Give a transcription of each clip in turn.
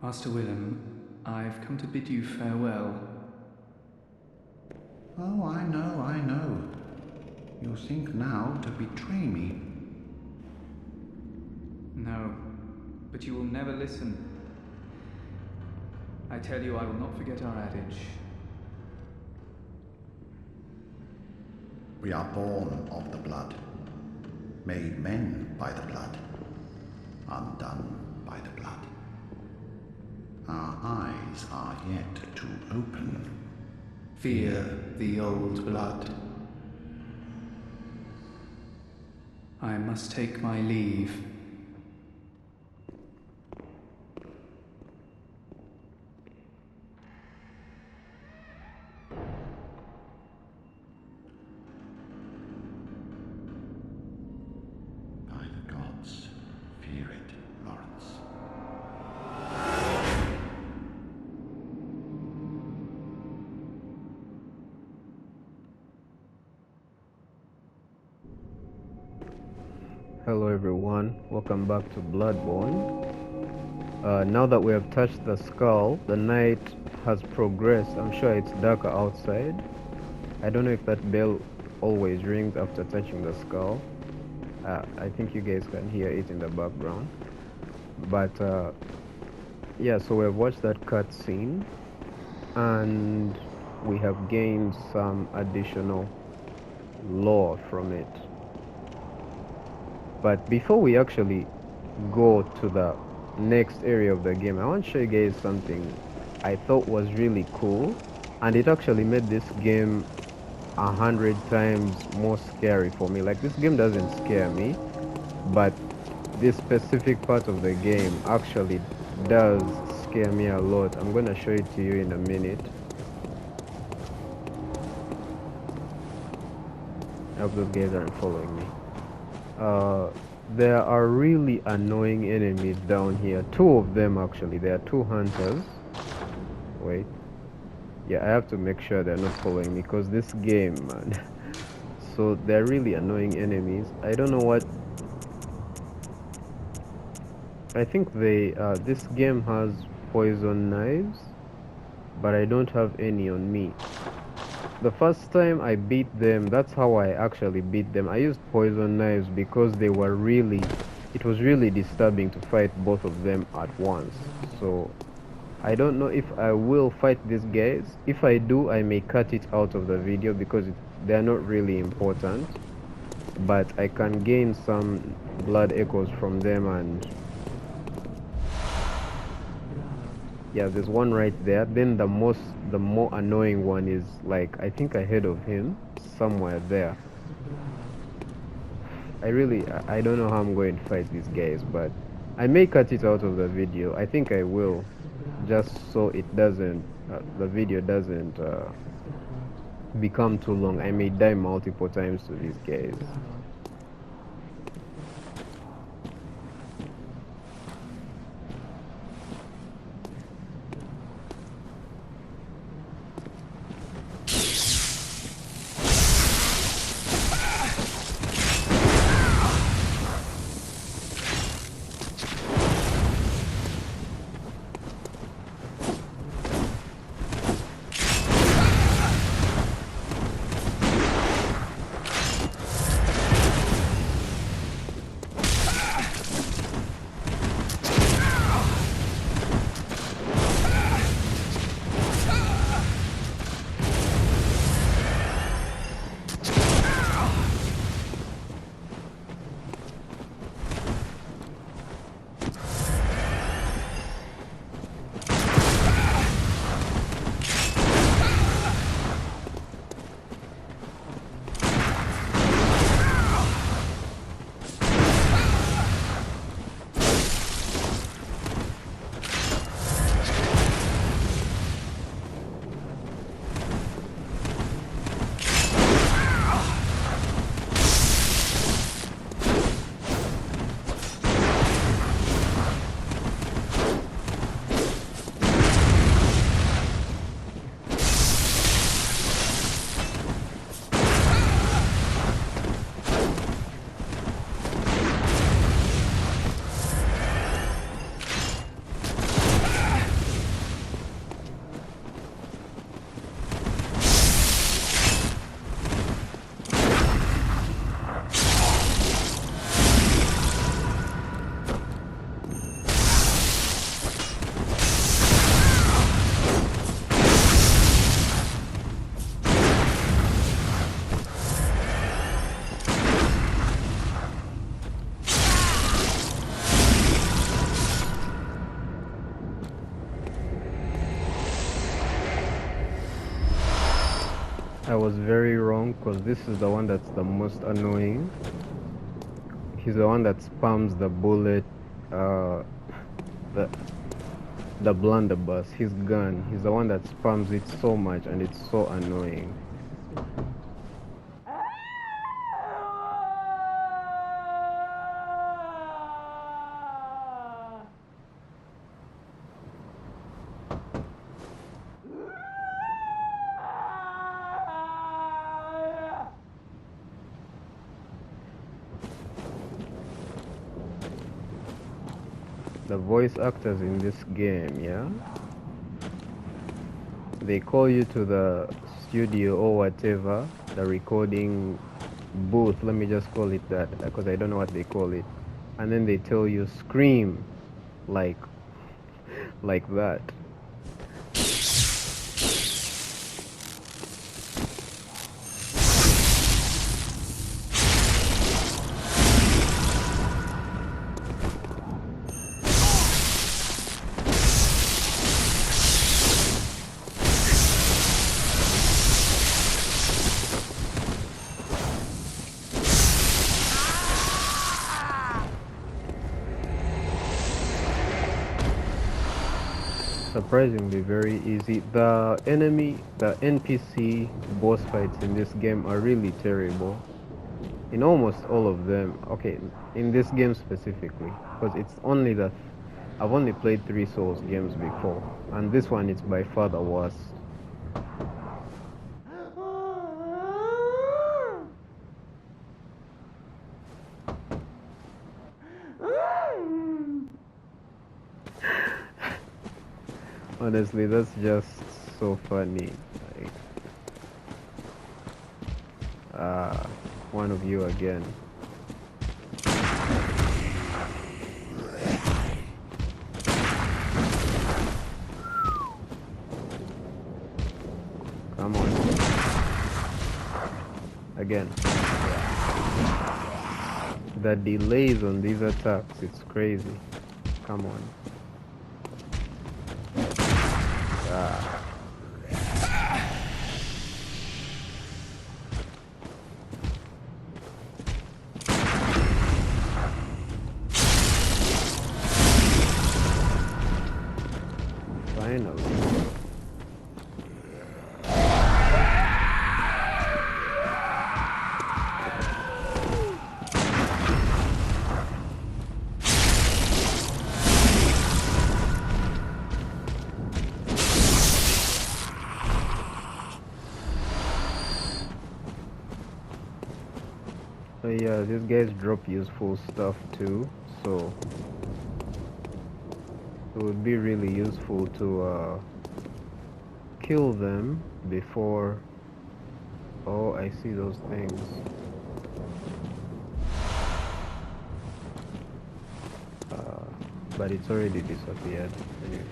Master Willem, I've come to bid you farewell. Oh, I know. You think now to betray me. No, but you will never listen. I tell you, I will not forget our adage. We are born of the blood, made men by the blood, undone by the blood. Our eyes are yet to open. Fear the old blood. I must take my leave. By the gods, fear it, Lawrence. Hello everyone, welcome back to Bloodborne. Now that we have touched the skull, the night has progressed. I'm sure it's darker outside. I don't know if that bell always rings after touching the skull. I think you guys can hear it in the background. But yeah, so we have watched that cutscene and we have gained some additional lore from it. But before we actually go to the next area of the game, I want to show you guys something I thought was really cool, and it actually made this game 100 times more scary for me. Like, this game doesn't scare me, but this specific part of the game actually does scare me a lot. I'm gonna show it to you in a minute. I hope those guys aren't following me. There are really annoying enemies down here. Two of them actually. There are two hunters. Wait. Yeah, I have to make sure they're not following me because this game, man. So they're really annoying enemies. I don't know what. I think this game has poison knives, but I don't have any on me. The first time I beat them, that's how I actually beat them. I used poison knives because it was really disturbing to fight both of them at once. So I don't know if I will fight these guys. If I do, I may cut it out of the video because they're not really important. But I can gain some blood echoes from them, and yeah, there's one right there. Then the more annoying one is, like, I think ahead of him, somewhere there. I don't know how I'm going to fight these guys, but I may cut it out of the video. I think I will, just so it doesn't, the video doesn't become too long. I may die multiple times to these guys. I was very wrong because this is the one that's the most annoying. He's the one that spams the bullet, the blunderbuss, his gun. He's the one that spams it so much and it's so annoying. The voice actors in this game, yeah? They call you to the studio or whatever, the recording booth, let me just call it that, because I don't know what they call it. And then they tell you, scream, like that. Surprisingly very easy. The NPC boss fights in this game are really terrible. In almost all of them. Okay, in this game specifically, because it's only that I've only played 3 Souls games before, and this one is by far the worst. Honestly, that's just so funny. Like, one of you again. Come on. Again. The delays on these attacks, it's crazy. Come on. Finally. So yeah, these guys drop useful stuff too, so it would be really useful to kill them before... Oh, I see those things. But it's already disappeared. Anyway.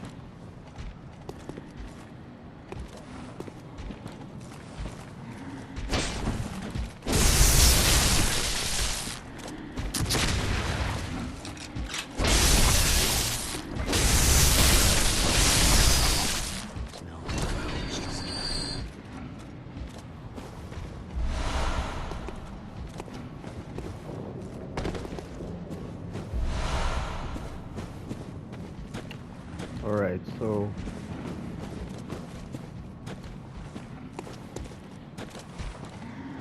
Alright, so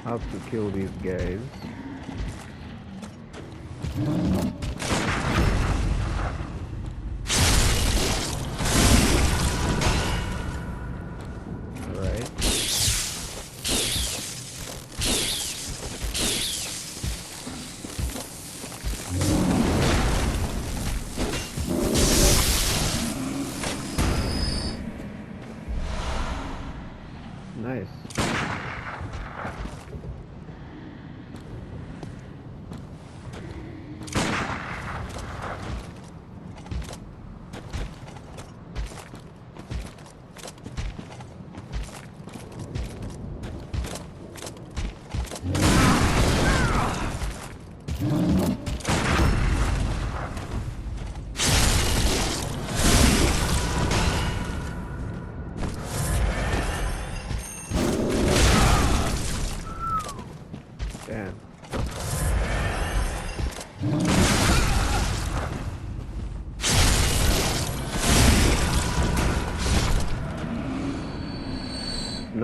I have to kill these guys. Alright. Nice.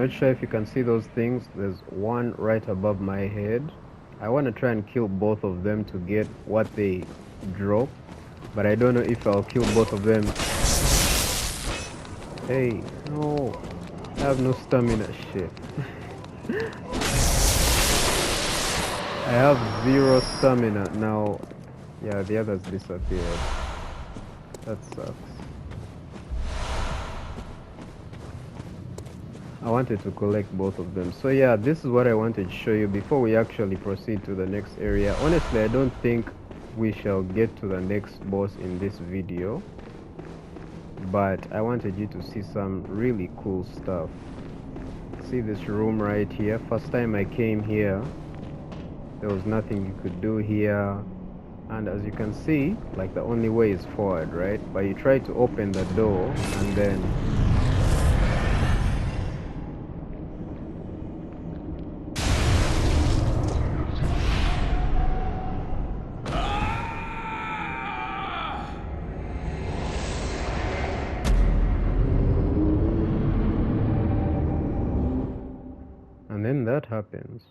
not sure if you can see those things. There's one right above my head. I want to try and kill both of them to get what they drop, but I don't know if I'll kill both of them. Hey, no, I have no stamina. Shit. I have 0 stamina now. Yeah, the others disappeared. That sucks. I wanted to collect both of them. So yeah, this is what I wanted to show you before we actually proceed to the next area. Honestly, I don't think we shall get to the next boss in this video, but I wanted you to see some really cool stuff. See this room right here? First time I came here, there was nothing you could do here, and as you can see, like, the only way is forward, right? But you try to open the door and then that happens.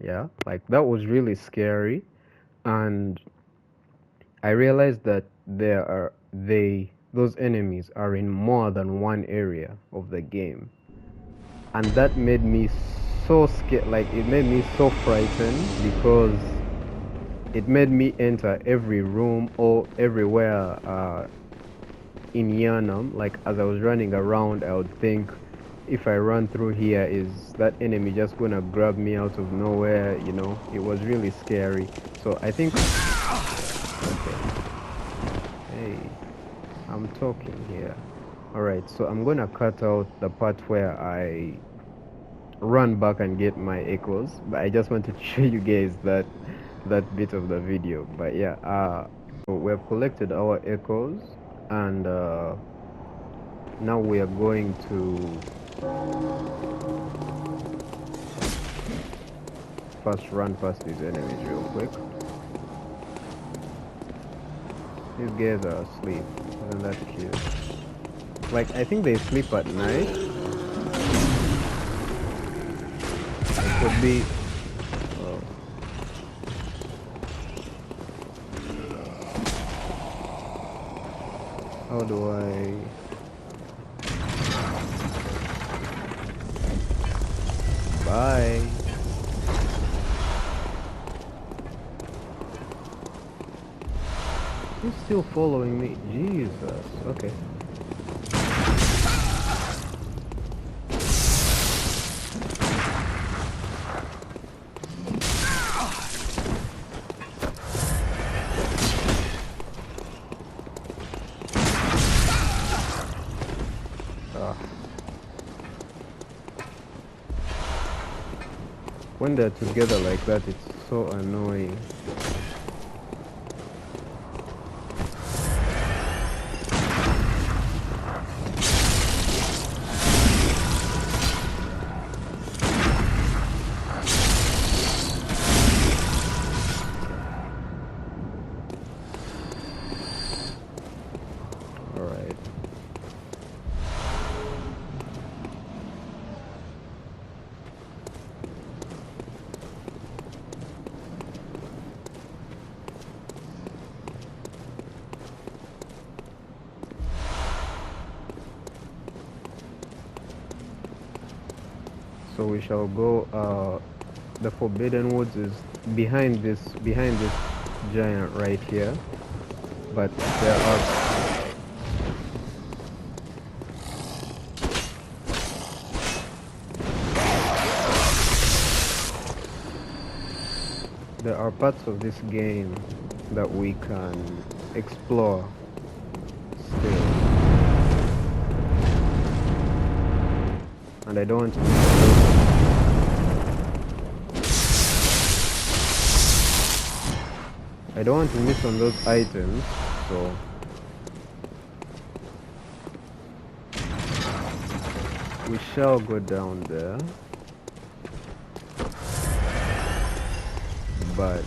Yeah, like, that was really scary, and I realized that those enemies are in more than one area of the game, and that made me so scared. Like, it made me so frightened because it made me enter every room or everywhere in Yanam. Like, as I was running around, I would think, if I run through here, is that enemy just gonna grab me out of nowhere? You know, it was really scary. So I think, okay, hey, I'm talking here. Alright, so I'm gonna cut out the part where I run back and get my echoes, but I just wanted to show you guys that bit of the video. But yeah, so we have collected our echoes, and now we are going to first run past these enemies real quick. These guys are asleep. Isn't that cute? Like, I think they sleep at night. It could be... oh. How do I... bye. He's still following me. Jesus. Okay. When they're together like that, it's so annoying. Alright. So we shall go, the Forbidden Woods is behind this giant right here, but there are parts of this game that we can explore still, and I don't want to miss on those items, so we shall go down there, but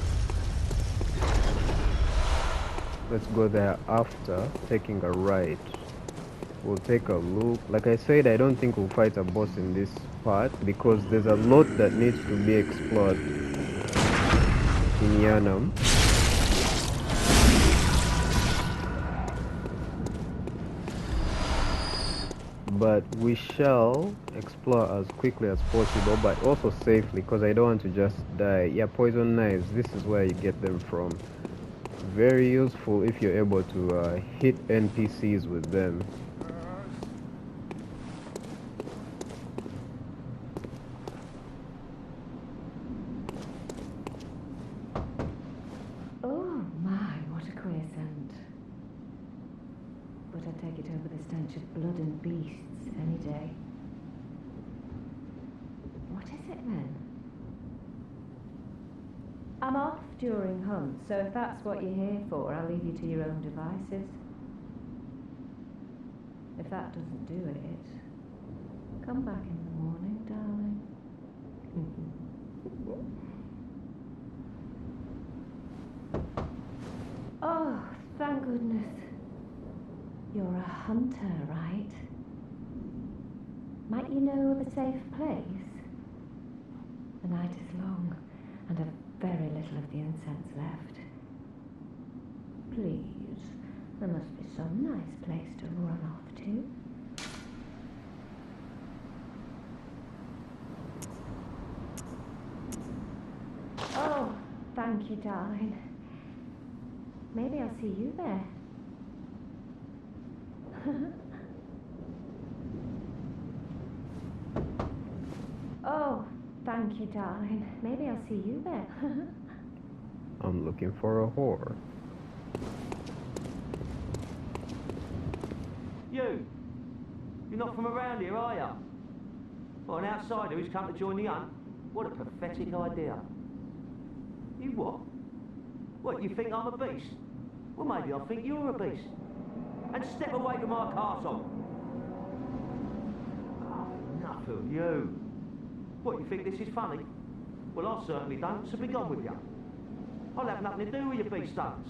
let's go there after taking a right. We'll take a look. Like I said, I don't think we'll fight a boss in this part because there's a lot that needs to be explored in Yanam. But we shall explore as quickly as possible, but also safely, because I don't want to just die. Yeah, poison knives, this is where you get them from. Very useful if you're able to hit NPCs with them. Oh my, what a queer scent. But I'd take it over the stench of blood and beasts any day. What is it then? I'm off during hunt, so if that's what you're here for, I'll leave you to your own devices. If that doesn't do it, come back in the morning, darling. Oh, thank goodness. You're a hunter, right? Might you know of a safe place? The night is long, and I've very little of the incense left. Please, there must be some nice place to run off to. Oh, thank you, darling. Maybe I'll see you there. Oh, thank you, darling. Maybe I'll see you there. I'm looking for a whore. You! You're not from around here, are you? Well, an outsider who's come to join the hunt? What a pathetic idea. You what? What, you think I'm a beast? Well, maybe I think you're a beast. And step away from our castle. Oh, enough of you. What, you think this is funny? Well, I certainly don't, so be gone with you. I'll have nothing to do with your beast hunts.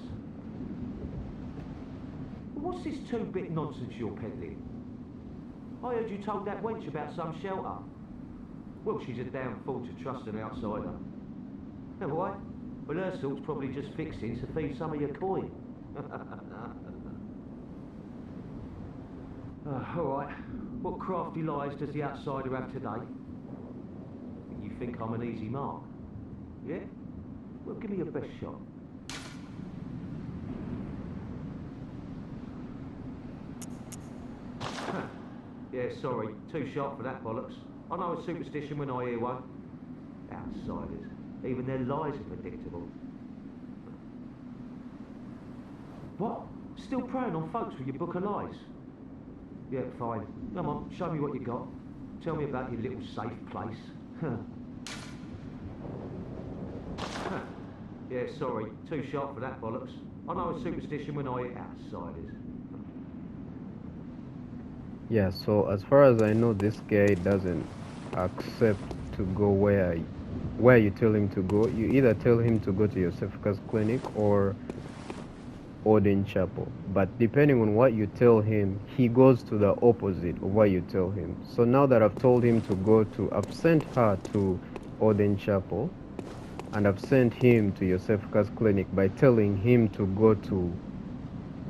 What's this two-bit nonsense you're peddling? I heard you told that wench about some shelter. Well, she's a damn fool to trust an outsider. Never why? Well, her sort's probably just fixing to feed some of your coin. All right. What crafty lies does the outsider have today? You think I'm an easy mark? Yeah? Well, give me your best shot. Yeah, sorry. Too sharp for that bollocks. I know a superstition when I hear one. Outsiders. Even their lies are predictable. What? Still preying on folks with your book of lies? Yeah, fine. Come on, show me what you got. Tell me about your little safe place. Yeah, sorry. Too sharp for that bollocks. I know a superstition when I hear outsiders. Yeah, so as far as I know, this guy doesn't accept to go where you tell him to go. You either tell him to go to your Sefka's clinic or Odin Chapel. But depending on what you tell him, he goes to the opposite of what you tell him. So now that I've told him to go to, I've sent her to Odin Chapel, and I've sent him to your Sefka's clinic by telling him to go to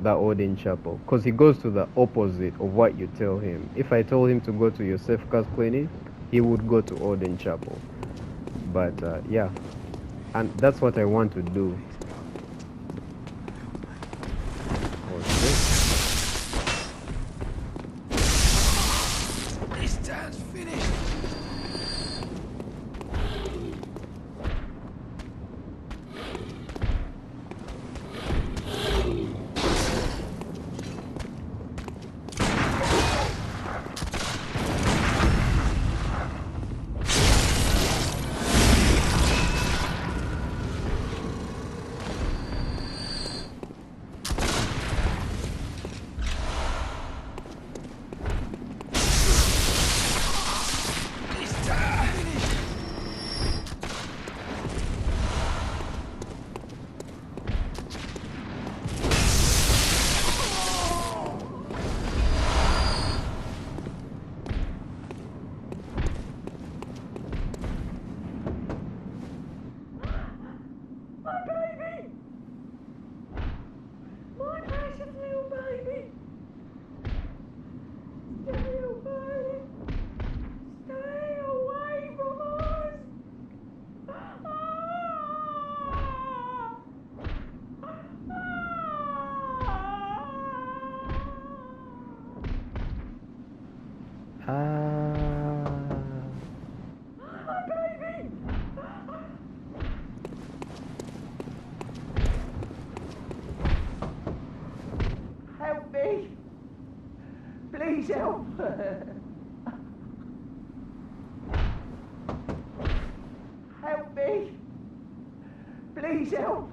the Odin Chapel, because he goes to the opposite of what you tell him. If I told him to go to your Sefka's clinic, he would go to Odin Chapel. But yeah, and that's what I want to do. This town's finished. Please help! Help me! Please help!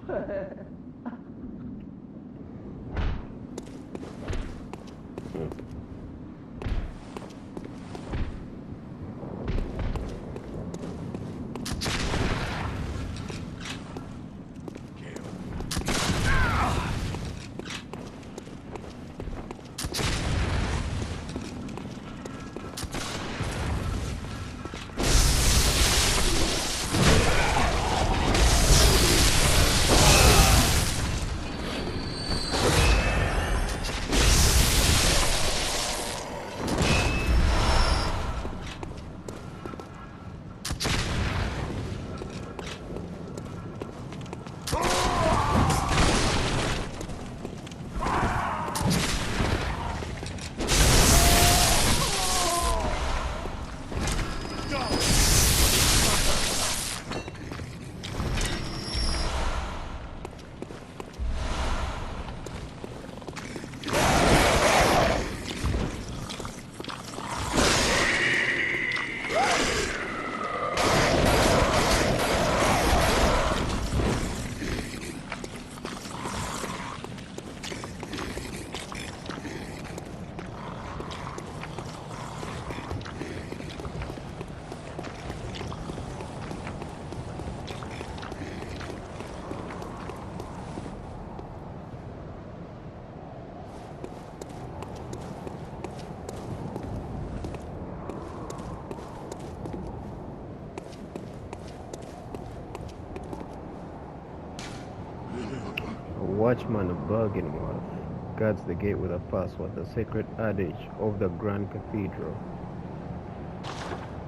Watchman Bergenworth guards the gate with a password, the sacred adage of the Grand Cathedral.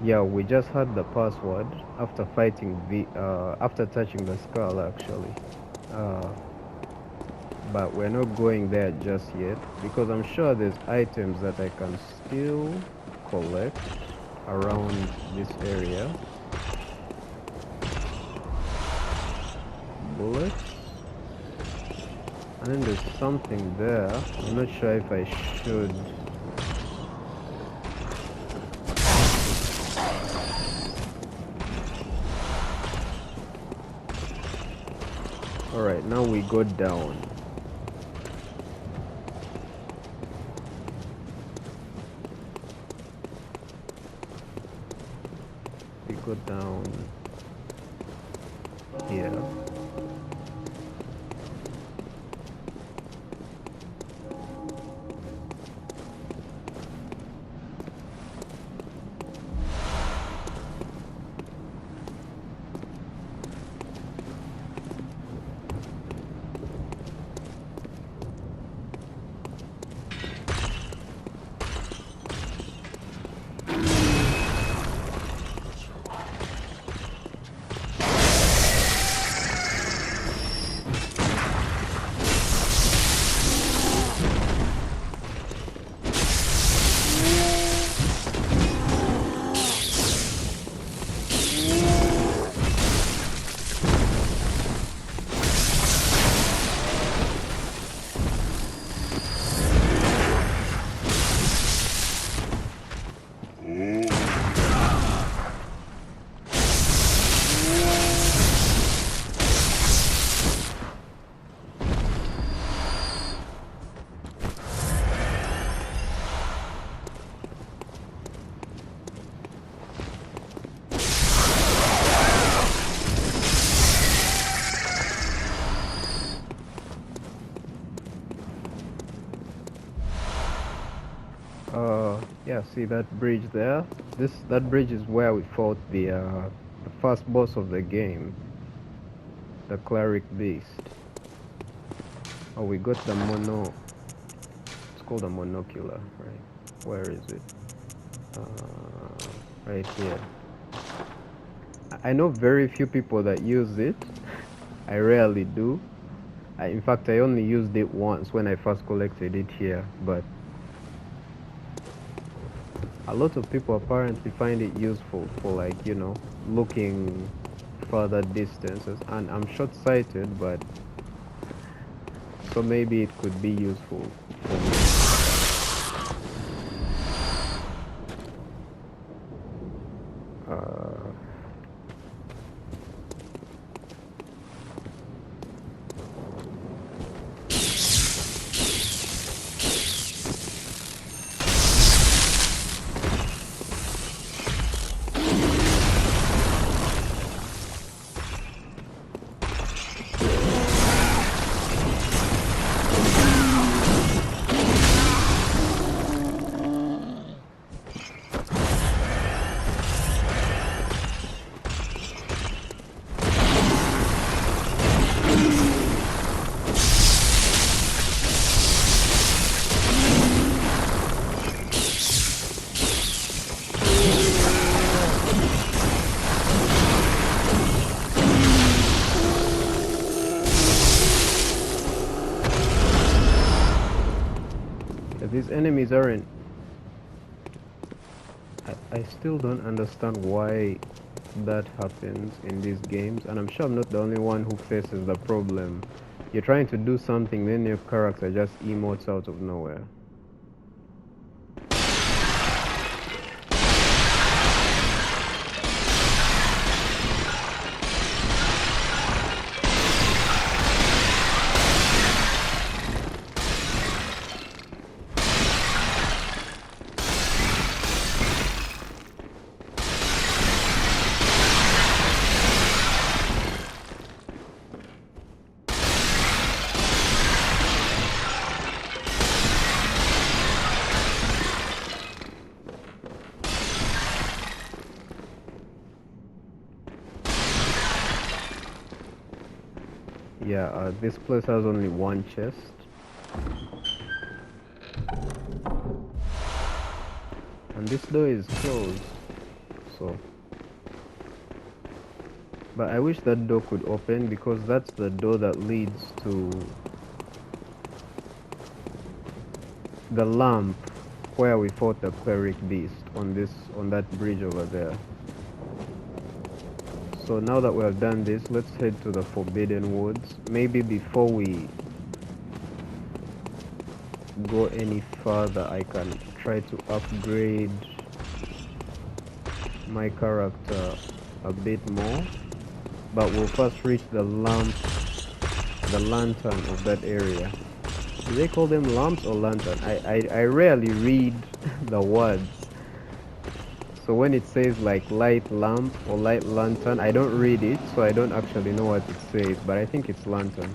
Yeah, we just had the password after fighting after touching the skull actually. But we're not going there just yet because I'm sure there's items that I can still collect around this area. Bullets. And then there's something there. I'm not sure if I should. Alright, now we go down. We go down here. Yeah, see that bridge there? That bridge is where we fought the first boss of the game, the Cleric Beast. Oh, we got the it's called a monocular, right? Where is it? Right here. I know very few people that use it. I rarely do. In fact, I only used it once when I first collected it here, but a lot of people apparently find it useful for, like, you know, looking further distances, and I'm short-sighted, but so maybe it could be useful for me. These enemies aren't... I still don't understand why that happens in these games, and I'm sure I'm not the only one who faces the problem. You're trying to do something, then your character just emotes out of nowhere. Yeah, this place has only one chest. And this door is closed, so... But I wish that door could open, because that's the door that leads to the lamp where we fought the cleric beast on that bridge over there. So now that we have done this, let's head to the Forbidden Woods. Maybe before we go any further, I can try to upgrade my character a bit more. But we'll first reach the lantern of that area. Do they call them lamps or lantern? I rarely read the words. So when it says like light lamp or light lantern, I don't read it, so I don't actually know what it says, but I think it's lantern.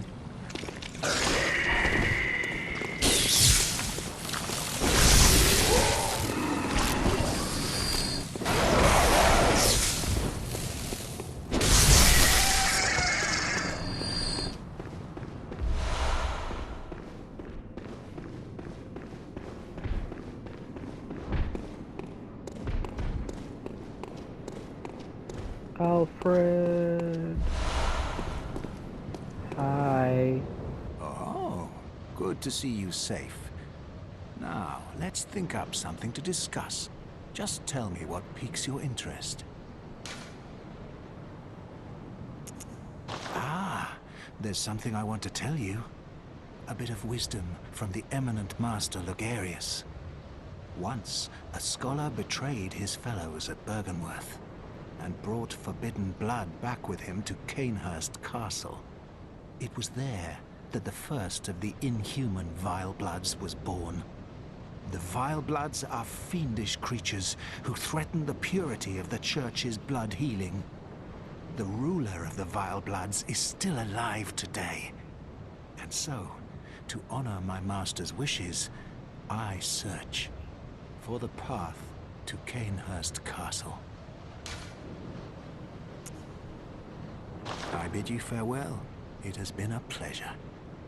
Alfred. Hi. Oh, good to see you safe. Now, let's think up something to discuss. Just tell me what piques your interest. Ah, there's something I want to tell you. A bit of wisdom from the eminent master Logarius. Once, a scholar betrayed his fellows at Bergenworth and brought forbidden blood back with him to Canehurst Castle. It was there that the first of the inhuman Vile Bloods was born. The Vile Bloods are fiendish creatures who threaten the purity of the Church's blood healing. The ruler of the Vile Bloods is still alive today. And so, to honor my master's wishes, I search for the path to Canehurst Castle. I bid you farewell. It has been a pleasure.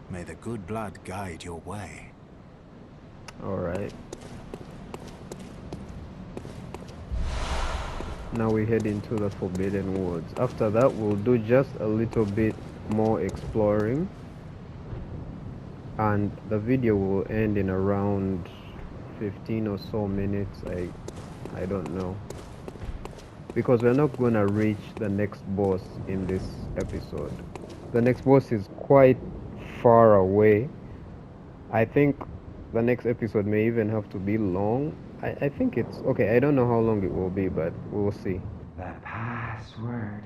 May the good blood guide your way. Alright. Now we head into the Forbidden Woods. After that, we'll do just a little bit more exploring. And the video will end in around 15 or so minutes. I don't know. Because we're not gonna reach the next boss in this episode. The next boss is quite far away. I think the next episode may even have to be long. I think it's okay. I don't know how long it will be, but we'll see. The password.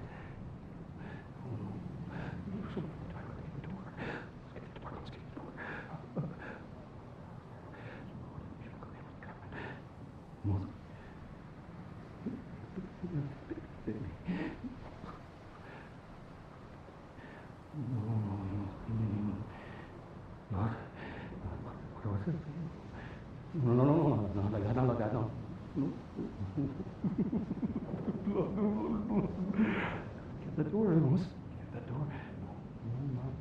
Get the door, Amos. Get the door. Knock.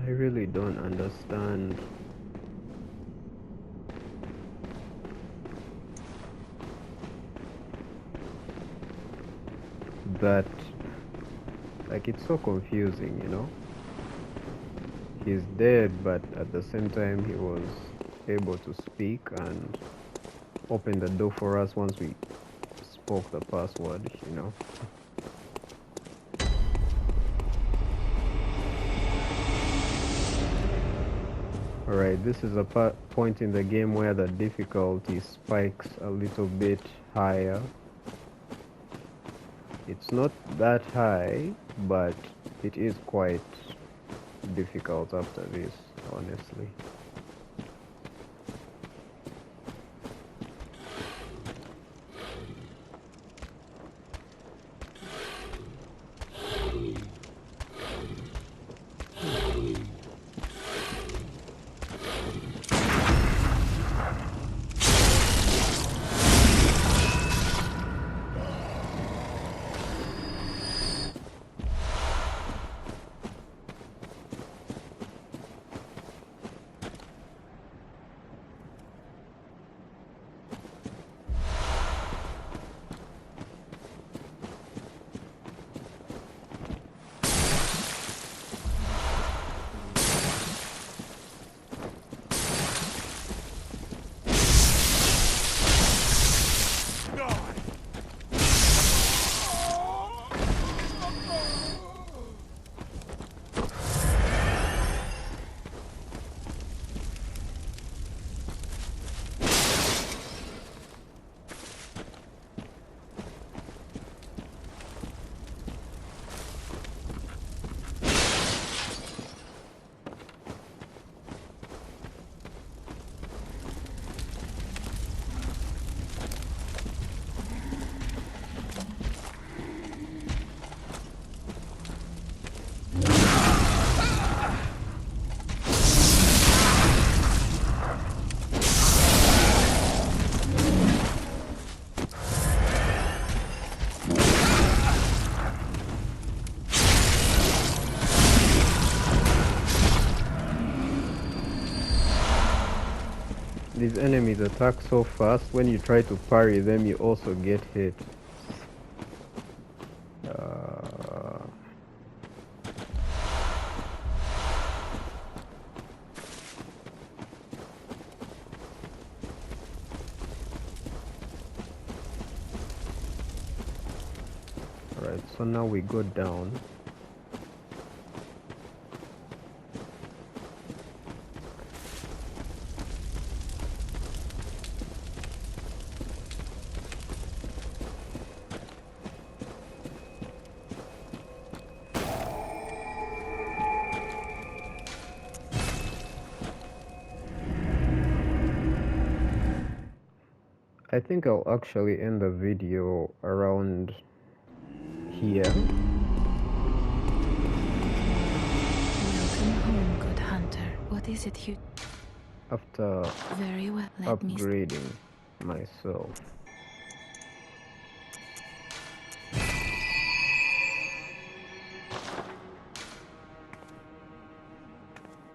I really don't understand. That, like, it's so confusing, you know? He's dead, but at the same time he was able to speak and open the door for us once we spoke the password, you know? Alright, this is a point in the game where the difficulty spikes a little bit higher. It's not that high, but it is quite difficult after this, honestly. These enemies attack so fast, when you try to parry them, you also get hit. Alright, so now we go down. I think I'll actually end the video around here. Welcome home, good hunter. What is it you... After Very well, let me... upgrading myself.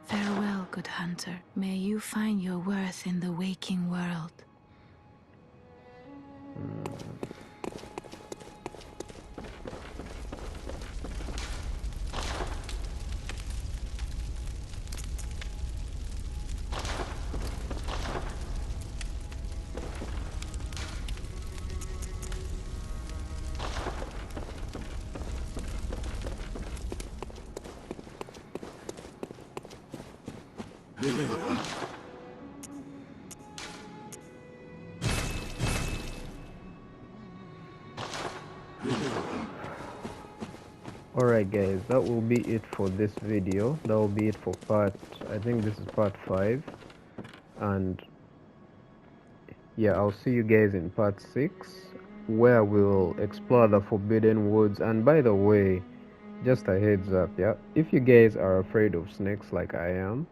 Farewell, good hunter. May you find your worth in the waking world. Alright guys, that will be it for this video. That will be it for I think this is part 5. And yeah, I'll see you guys in part 6, where we'll explore the Forbidden Woods. And by the way, just a heads up, yeah, if you guys are afraid of snakes like I am,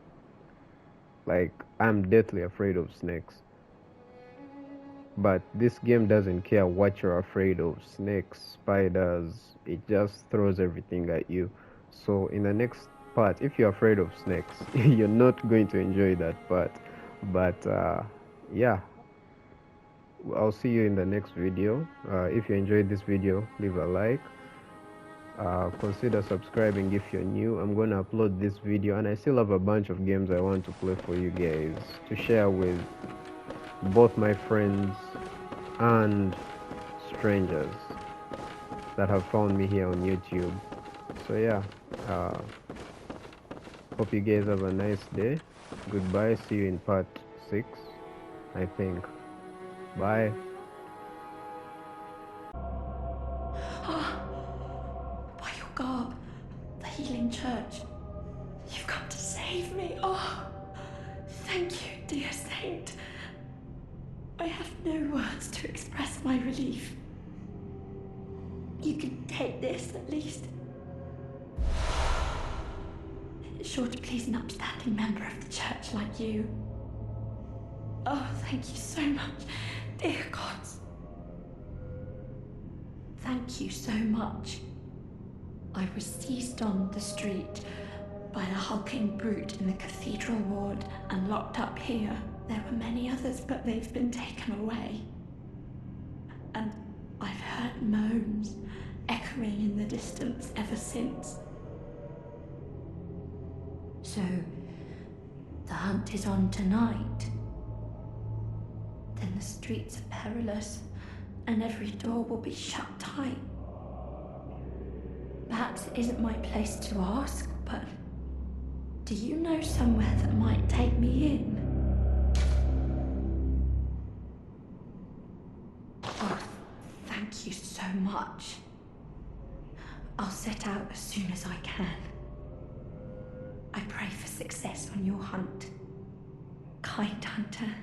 like I'm deathly afraid of snakes, but this game doesn't care what you're afraid of. Snakes, spiders, it just throws everything at you. So in the next part, if you're afraid of snakes, you're not going to enjoy that part. But yeah, I'll see you in the next video. If you enjoyed this video, leave a like. Consider subscribing if you're new. I'm gonna upload this video, and I still have a bunch of games I want to play for you guys to share with both my friends and strangers that have found me here on YouTube. So yeah, hope you guys have a nice day. Goodbye, see you in part 6, I think. Bye. By your garb, the healing church, you've come to save me. Oh, thank you, dear saint. I have no words to express my relief. You can take this, at least. It's sure to please an upstanding member of the church like you. Oh, thank you so much, dear gods. Thank you so much. I was seized on the street by a hulking brute in the cathedral ward and locked up here. There were many others, but they've been taken away. And I've heard moans echoing in the distance ever since. So, the hunt is on tonight. Then the streets are perilous, and every door will be shut tight. Perhaps it isn't my place to ask, but do you know somewhere that might take me in? Oh, thank you so much. I'll set out as soon as I can. I pray for success on your hunt, kind hunter.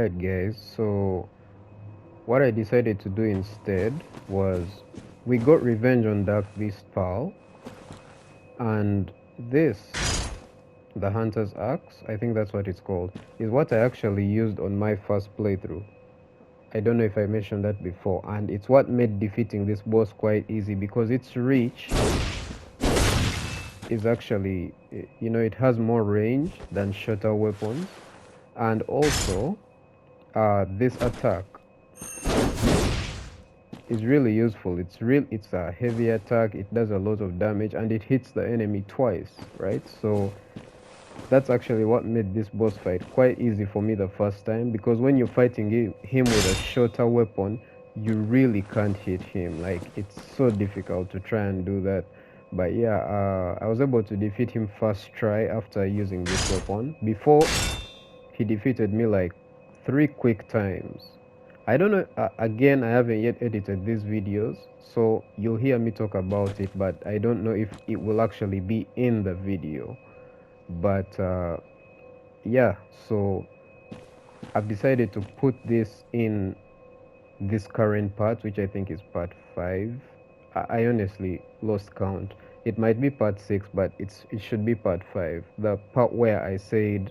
Alright guys, so what I decided to do instead was we got revenge on Dark Beast Paarl, and this, the Hunter's Axe, I think that's what it's called, is what I actually used on my first playthrough. I don't know if I mentioned that before, and it's what made defeating this boss quite easy because its reach is actually, you know, it has more range than shorter weapons, and also this attack is really useful. It's a heavy attack, it does a lot of damage, and it hits the enemy twice, right? So that's actually what made this boss fight quite easy for me the first time, because when you're fighting him with a shorter weapon, you really can't hit him. Like, it's so difficult to try and do that. But yeah, I was able to defeat him first try after using this weapon. Before, he defeated me like 3 quick times. I don't know, again, I haven't yet edited these videos, so you'll hear me talk about it, but I don't know if it will actually be in the video. But yeah, so I've decided to put this in this current part, which I think is part 5. I honestly lost count. It might be part 6, but it should be part 5. The part where I said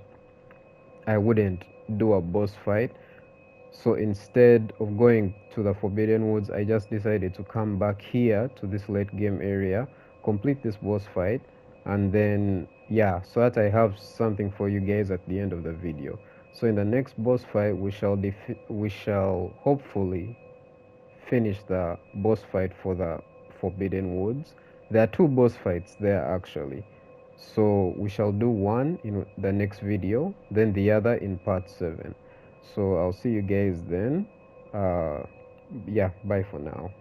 I wouldn't do a boss fight. So instead of going to the Forbidden Woods, I just decided to come back here to this late game area, complete this boss fight, and then yeah, so that I have something for you guys at the end of the video. So in the next boss fight, we shall hopefully finish the boss fight for the Forbidden Woods. There are 2 boss fights there actually, so we shall do one in the next video, then the other in part 7. So I'll see you guys then. Yeah, bye for now.